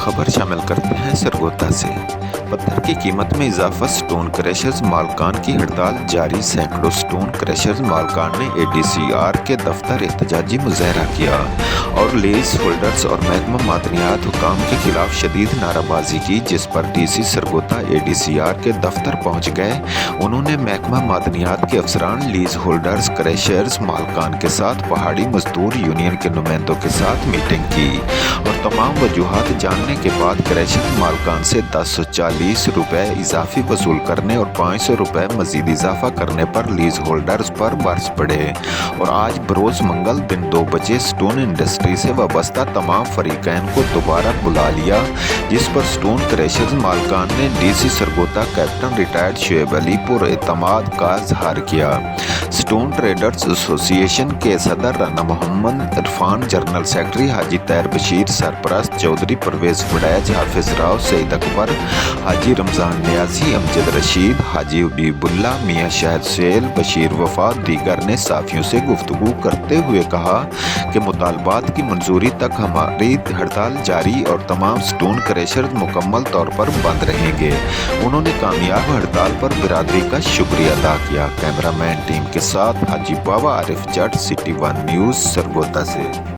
खबर शामिल करते हैं सरगोधा से। पत्थर की कीमत में इजाफा, स्टोन क्रशर्स मालकान की हड़ताल जारी। सैकड़ों स्टोन क्रशर्स मालकान ने एडीसीआर के दफ्तर एहतजाजी मुजाहरा किया और लीज होल्डर्स और महकमा मादनियात हुकाम के खिलाफ शदीद नाराबाजी की, जिस पर डीसी सरगोधा एडीसीआर के दफ्तर पहुंच गए। उन्होंने महकमा मादनियात के अफसरान, लीज होल्डर्स, क्रशर्स मालकान के साथ पहाड़ी मजदूर यूनियन के नुमाइंदों के साथ मीटिंग की और तमाम वजूहात जानने के बाद क्रशर मालकान से 1040 रुपए इजाफी वसूल करने और 500 रुपए मजीद इजाफा करने पर लीज होल्डर्स पर बरस पड़े और आज बरोज मंगल दिन 2 बजे स्टोन इंडस्ट्री से वाबस्ता तमाम फरीकैन को दोबारा बुला लिया, जिस पर स्टोन क्रशर्स मालकान ने DC Sargodha captain retired Shoaib Ali पर एतमाद का इजहार किया। स्टोन ट्रेडर्स एसोसिएशन के सदर राना मोहम्मद इरफान, जनरल सेक्रेटरी हाजी तैर बशीर, सरपरस्त चौधरी परवेज फुडैज, हाफिज राव, सईद अकबर, हाजी रमजान नियाजी, अमजद रशीद, हाजी हबीबुल्ला, मियाँ शाहिद सेल, बशीर वफा दीगर ने साफियों से गुफ्तगू करते हुए कहा कि मुतालबात की मंजूरी तक हमारी हड़ताल जारी और तमाम स्टोन क्रशर्स मुकम्मल तौर पर बंद रहेंगे। उन्होंने कामयाब हड़ताल पर बिरादरी का शुक्रिया अदा किया। कैमरामैन टीम के साथ हाजी बाबा आरिफ जट, सिटी 1 न्यूज़ सरगोधा से।